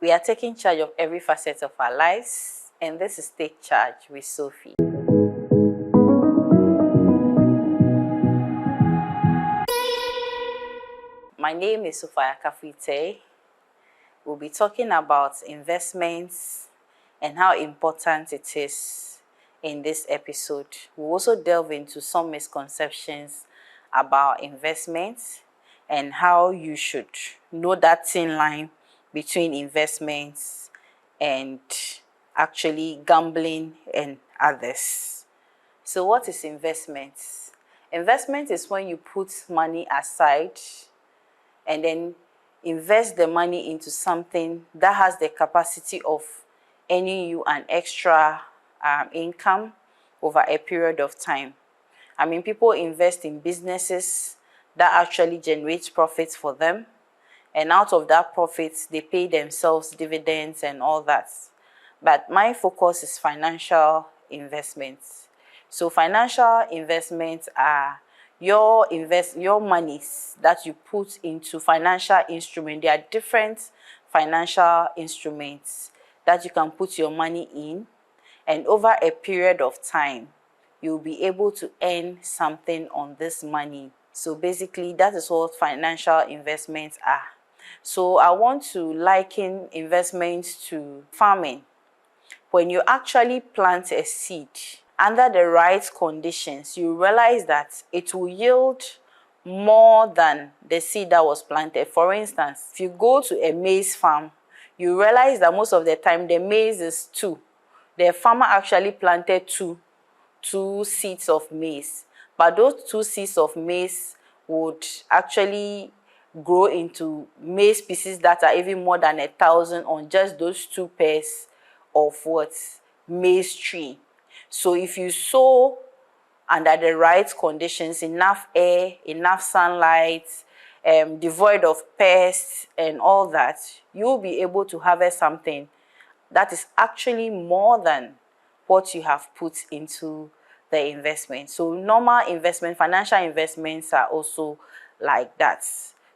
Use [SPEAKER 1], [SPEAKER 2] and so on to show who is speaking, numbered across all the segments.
[SPEAKER 1] We are taking charge of every facet of our lives, and this is Take Charge with Sophie. My name is Sophie. We'll be talking about investments and how important it is in this episode. We'll also delve into some misconceptions about investments and how you should know that thin line between investments and actually gambling and others. So what is investments? Investment is when you put money aside and then invest the money into something that has the capacity of earning you an extra income over a period of time. I mean, people invest in businesses that actually generate profits for them, and out of that profits, they pay themselves dividends and all that. But my focus is financial investments. So financial investments are your monies that you put into financial instruments. There are different financial instruments that you can put your money in, and over a period of time, you'll be able to earn something on this money. So basically, that is what financial investments are. So I want to liken investments to farming. When you actually plant a seed under the right conditions, you realize that it will yield more than the seed that was planted. For instance, if you go to a maize farm, you realize that most of the time the maize is two. The farmer actually planted two seeds of maize, but those two seeds of maize would actually grow into maize species that are even more than 1,000 on just those two pairs of what? Maize tree. So if you sow under the right conditions, enough air, enough sunlight, devoid of pests and all that, you'll be able to harvest something that is actually more than what you have put into the investment. So normal investment, financial investments are also like that.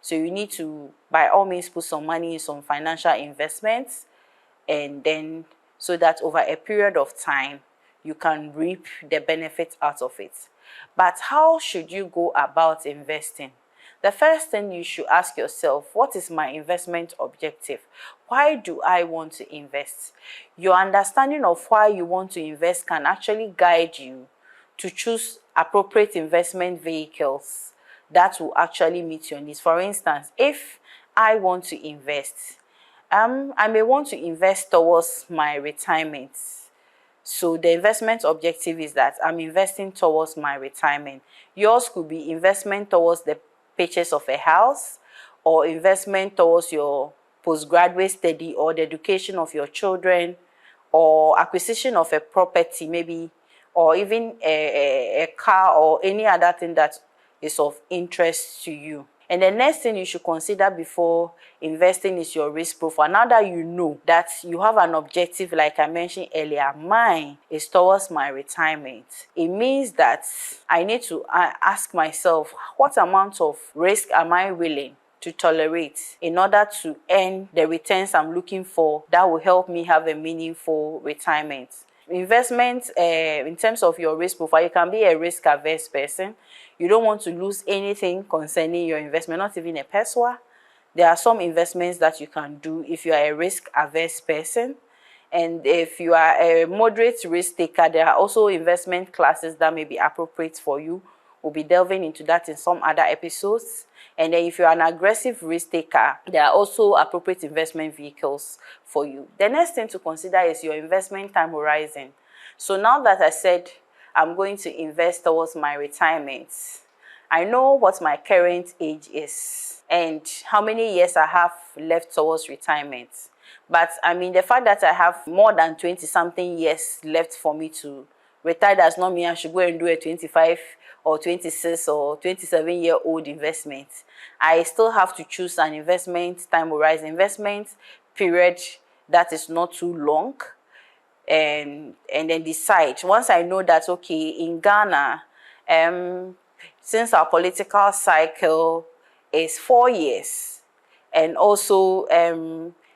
[SPEAKER 1] So you need to, by all means, put some money in some financial investments, and then so that over a period of time, you can reap the benefits out of it. But how should you go about investing? The first thing you should ask yourself, what is my investment objective? Why do I want to invest? Your understanding of why you want to invest can actually guide you to choose appropriate investment vehicles that will actually meet your needs. For instance, if I want to invest, I may want to invest towards my retirement. So the investment objective is that I'm investing towards my retirement. Yours could be investment towards the purchase of a house, or investment towards your postgraduate study or the education of your children, or acquisition of a property maybe, or even a car or any other thing that is of interest to you. And the next thing you should consider before investing is your risk profile. Now that you know that you have an objective, like I mentioned earlier, mine is towards my retirement, it means that I need to ask myself, what amount of risk am I willing to tolerate in order to earn the returns I'm looking for that will help me have a meaningful retirement. Investment, in terms of your risk profile, you can be a risk averse person. You don't want to lose anything concerning your investment, not even a peso. There are some investments that you can do if you are a risk averse person. And if you are a moderate risk taker, there are also investment classes that may be appropriate for you. We'll be delving into that in some other episodes. And then if you're an aggressive risk taker, there are also appropriate investment vehicles for you. The next thing to consider is your investment time horizon. So now that I said I'm going to invest towards my retirement, I know what my current age is and how many years I have left towards retirement. But I mean, the fact that I have more than 20-something years left for me to retire does not mean I should go and do a 25 or 26 or 27-year-old investment. I still have to choose an investment time horizon, investment period that is not too long, and then decide. Once I know that, okay, in Ghana, since our political cycle is 4 years, and also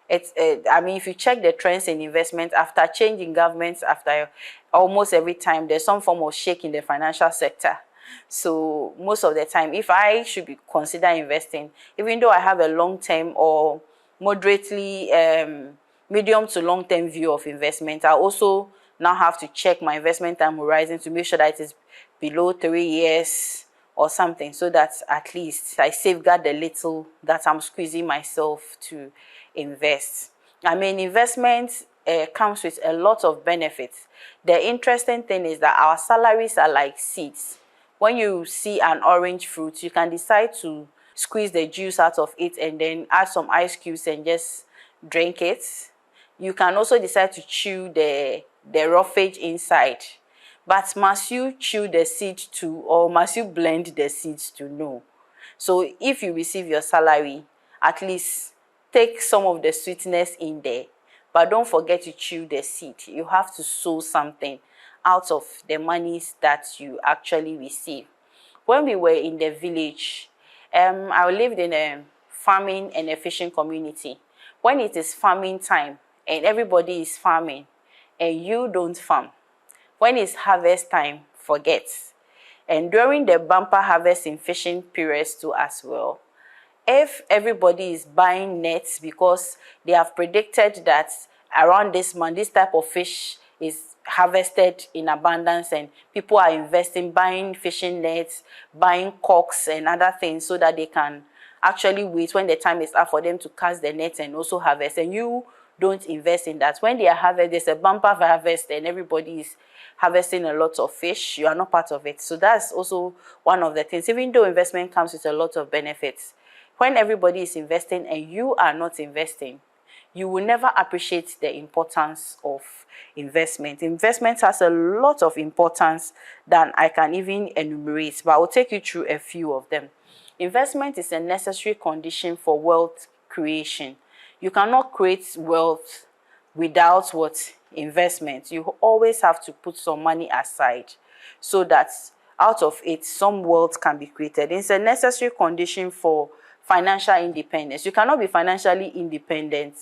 [SPEAKER 1] It's, I mean, if you check the trends in investment after changing governments, after almost every time, there's some form of shake in the financial sector. So most of the time, if I should be consider investing, even though I have a long-term or moderately medium to long-term view of investment, I also now have to check my investment time horizon to make sure that it is below 3 years or something, so that at least I safeguard the little that I'm squeezing myself to invest. I mean, investment comes with a lot of benefits. The interesting thing is that our salaries are like seeds. When you see an orange fruit, you can decide to squeeze the juice out of it and then add some ice cubes and just drink it. You can also decide to chew the roughage inside. But must you chew the seed too, or must you blend the seeds to know? So if you receive your salary, at least take some of the sweetness in there, but don't forget to chew the seed. You have to sow something out of the monies that you actually receive. When we were in the village, I lived in a farming and a fishing community. When it is farming time and everybody is farming and you don't farm, when it's harvest time, forget. And during the bumper harvest in fishing periods too as well, if everybody is buying nets because they have predicted that around this month, this type of fish is harvested in abundance and people are investing, buying fishing nets, buying corks and other things so that they can actually wait when the time is up for them to cast the nets and also harvest. And you don't invest in that. When they are harvested, there's a bumper harvest and everybody is harvesting a lot of fish. You are not part of it. So that's also one of the things. Even though investment comes with a lot of benefits, when everybody is investing and you are not investing, you will never appreciate the importance of investment. Investment has a lot of importance than I can even enumerate, but I will take you through a few of them. Investment is a necessary condition for wealth creation. You cannot create wealth without what? Investment. You always have to put some money aside so that out of it some wealth can be created. It's a necessary condition for financial independence. You cannot be financially independent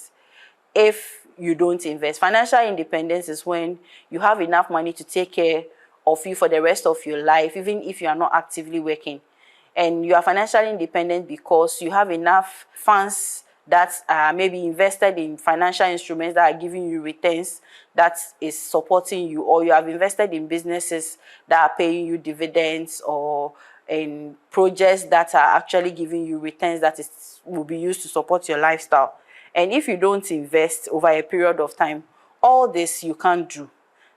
[SPEAKER 1] if you don't invest. Financial independence is when you have enough money to take care of you for the rest of your life, even if you are not actively working. And you are financially independent because you have enough funds that are maybe invested in financial instruments that are giving you returns that is supporting you, or you have invested in businesses that are paying you dividends, or in projects that are actually giving you returns that will be used to support your lifestyle. And if you don't invest over a period of time, all this you can't do.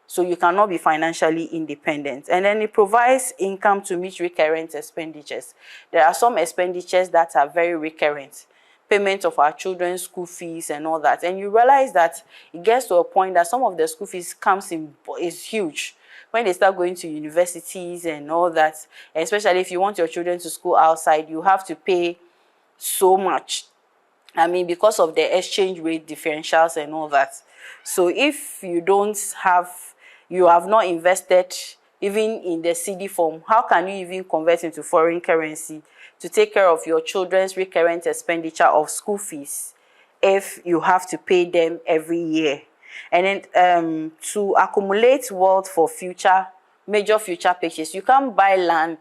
[SPEAKER 1] So you cannot be financially independent. And then it provides income to meet recurrent expenditures. There are some expenditures that are very recurrent. Payment of our children's school fees and all that. And you realize that it gets to a point that some of the school fees is huge. When they start going to universities and all that, especially if you want your children to school outside, you have to pay so much. I mean, because of the exchange rate differentials and all that. So if you have not invested even in the CD form, how can you even convert into foreign currency to take care of your children's recurrent expenditure of school fees if you have to pay them every year? And then to accumulate wealth for major future purchases, you can't buy land,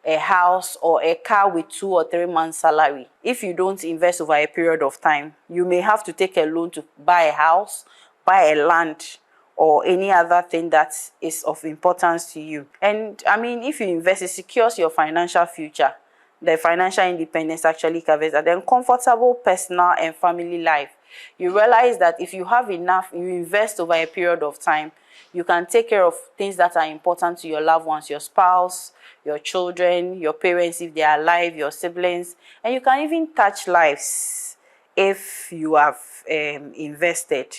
[SPEAKER 1] a house, or a car with 2 or 3 months salary. If you don't invest over a period of time, you may have to take a loan to buy a house, buy a land, or any other thing that is of importance to you. And I mean, if you invest, it secures your financial future. The financial independence actually covers that. Then comfortable personal and family life. You realize that if you have enough, you invest over a period of time, you can take care of things that are important to your loved ones, your spouse, your children, your parents if they are alive, your siblings, and you can even touch lives if you have invested.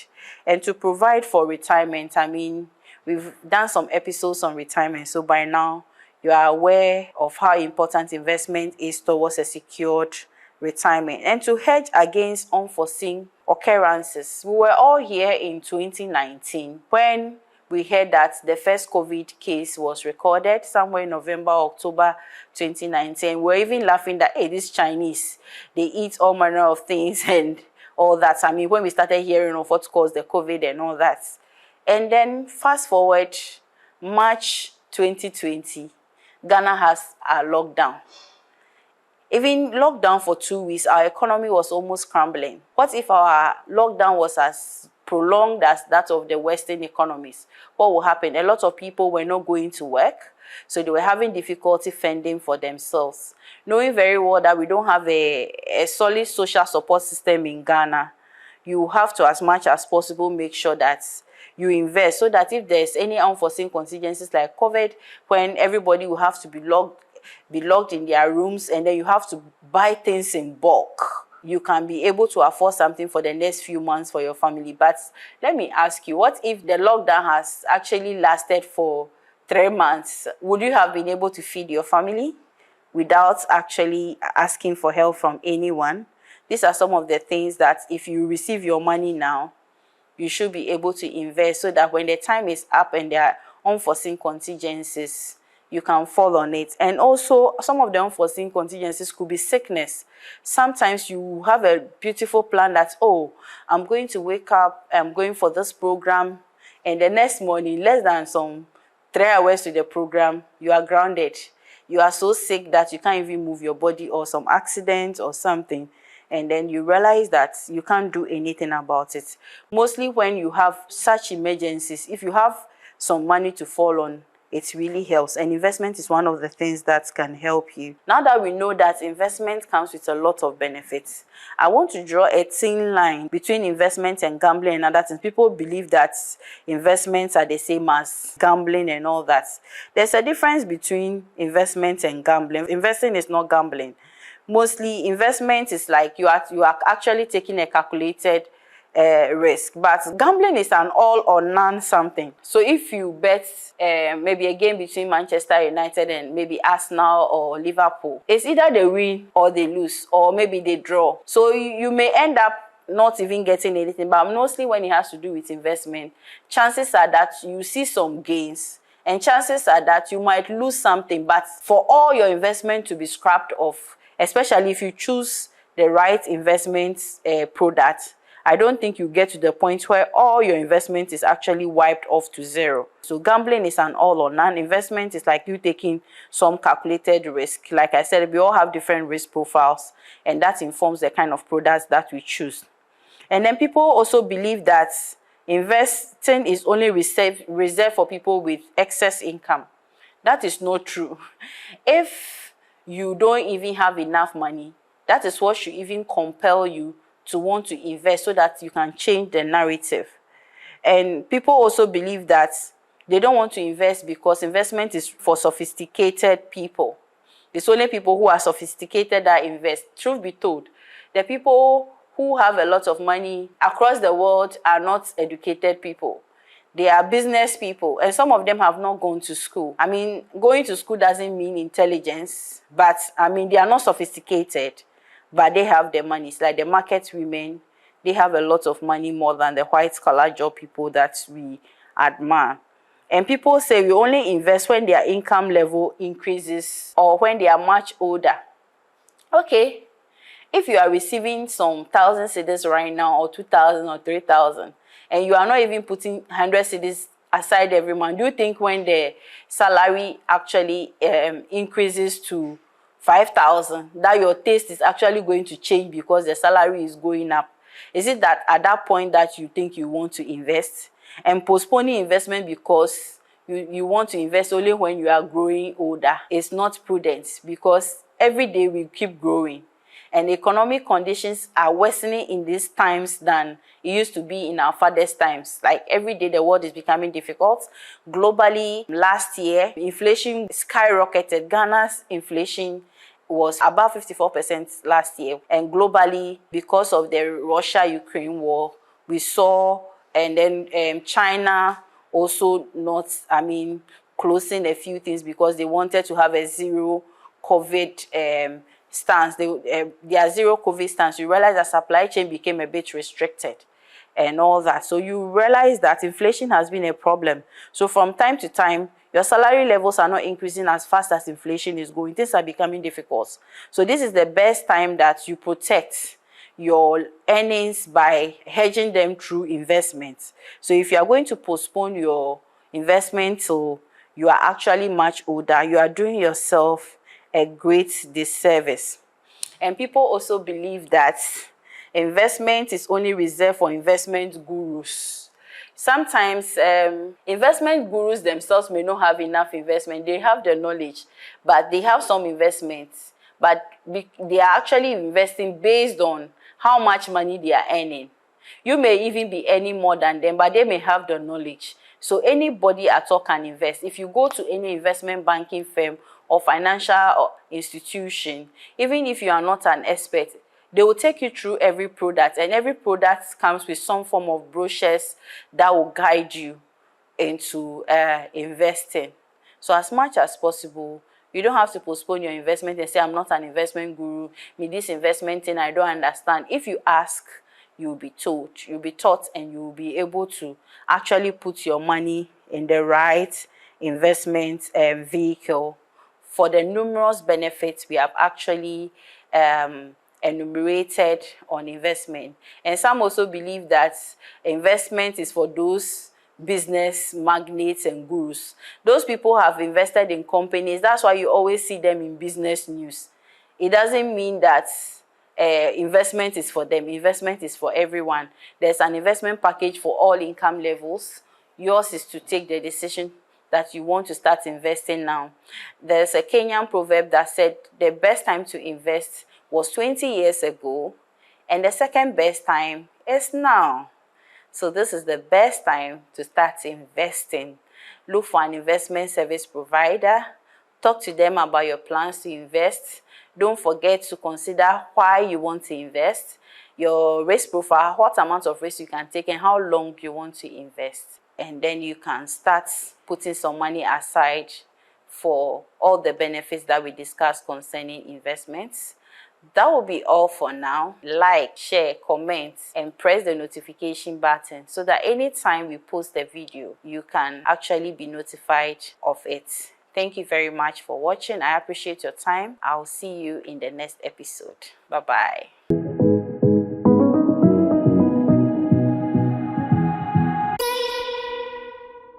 [SPEAKER 1] And to provide for retirement, I mean, we've done some episodes on retirement, so by now you are aware of how important investment is towards a secured retirement. And to hedge against unforeseen occurrences, we were all here in 2019 when we heard that the first COVID case was recorded somewhere in November, October 2019. We're even laughing that, hey, these Chinese, they eat all manner of things and all that. I mean, when we started hearing of what caused the COVID and all that. And then fast forward, March 2020, Ghana has a lockdown. Even lockdown for 2 weeks, our economy was almost crumbling. What if our lockdown was as prolonged as that of the Western economies? What will happen? A lot of people were not going to work, so they were having difficulty fending for themselves. Knowing very well that we don't have a solid social support system in Ghana, you have to, as much as possible, make sure that you invest so that if there's any unforeseen contingencies like COVID, when everybody will have to be locked in their rooms, and then you have to buy things in bulk, you can be able to afford something for the next few months for your family. But let me ask you, what if the lockdown has actually lasted for 3 months? Would you have been able to feed your family without actually asking for help from anyone? These are some of the things that if you receive your money now, you should be able to invest so that when the time is up and there are unforeseen contingencies, you can fall on it. And also, some of the unforeseen contingencies could be sickness. Sometimes you have a beautiful plan that, oh, I'm going to wake up, I'm going for this program, and the next morning, less than some 3 hours to the program, you are grounded. You are so sick that you can't even move your body, or some accident or something. And then you realize that you can't do anything about it. Mostly when you have such emergencies, if you have some money to fall on, it really helps. And investment is one of the things that can help you. Now that we know that investment comes with a lot of benefits, I want to draw a thin line between investment and gambling and other things. People believe that investments are the same as gambling and all that. There's a difference between investment and gambling. Investing is not gambling. Mostly investment is like you are actually taking a calculated risk, but gambling is an all or none something. So if you bet maybe a game between Manchester United and maybe Arsenal or Liverpool, it's either they win or they lose, or maybe they draw. So you may end up not even getting anything. But mostly when it has to do with investment, chances are that you see some gains, and chances are that you might lose something. But for all your investment to be scrapped off, especially if you choose the right investment product, I don't think you get to the point where all your investment is actually wiped off to zero. So gambling is an all or none. Investment is like you taking some calculated risk. Like I said, we all have different risk profiles, and that informs the kind of products that we choose. And then people also believe that investing is only reserved for people with excess income. That is not true. If you don't even have enough money, that is what should even compel you to want to invest, so that you can change the narrative. And people also believe that they don't want to invest because investment is for sophisticated people. It's only people who are sophisticated that invest. Truth be told, the people who have a lot of money across the world are not educated people. They are business people, and some of them have not gone to school. I mean, going to school doesn't mean intelligence, but I mean, they are not sophisticated, but they have the money. It's like the market women, they have a lot of money more than the white-collar job people that we admire. And people say we only invest when their income level increases or when they are much older. Okay, if you are receiving some 1,000 cedis right now, or 2,000 or 3,000, and you are not even putting 100 cedis aside every month, do you think when the salary actually increases to 5,000, that your taste is actually going to change because the salary is going up? Is it that at that point that you think you want to invest? And postponing investment because you want to invest only when you are growing older is not prudent, because every day we keep growing. And economic conditions are worsening in these times than it used to be in our father's times. Like every day the world is becoming difficult. Globally, last year, inflation skyrocketed. Ghana's inflation was about 54% last year. And globally, because of the Russia-Ukraine war, we saw, and then China also not, closing a few things because they wanted to have a zero COVID stance. Their zero COVID stance, you realize that supply chain became a bit restricted and all that. So you realize that inflation has been a problem. So from time to time, your salary levels are not increasing as fast as inflation is going. Things are becoming difficult. So this is the best time that you protect your earnings by hedging them through investments. So if you are going to postpone your investment till you are actually much older, you are doing yourself a great disservice. And people also believe that investment is only reserved for investment gurus. Sometimes investment gurus themselves may not have enough investment. They have the knowledge, but they have some investments, but they are actually investing based on how much money they are earning. You may even be earning more than them, but they may have the knowledge. So anybody at all can invest. If you go to any investment banking firm or financial institution, even if you are not an expert, they will take you through every product, and every product comes with some form of brochures that will guide you into investing. So as much as possible, you don't have to postpone your investment and say, I'm not an investment guru, me this investment thing I don't understand. If you ask, you'll be told, you'll be taught, and you'll be able to actually put your money in the right investment vehicle for the numerous benefits we have actually enumerated on investment. And some also believe that investment is for those business magnates and gurus. Those people have invested in companies. That's why you always see them in business news. It doesn't mean that investment is for them. Investment is for everyone. There's an investment package for all income levels. Yours is to take the decision that you want to start investing now. There's a Kenyan proverb that said the best time to invest was 20 years ago, and the second best time is now. So this is the best time to start investing. Look for an investment service provider. Talk to them about your plans to invest. Don't forget to consider why you want to invest, your risk profile, what amount of risk you can take, and how long you want to invest. And then you can start putting some money aside for all the benefits that we discussed concerning investments. That will be all for now. Like, share, comment, and press the notification button so that anytime we post a video, you can actually be notified of it. Thank you very much for watching. I appreciate your time. I'll see you in the next episode. Bye-bye.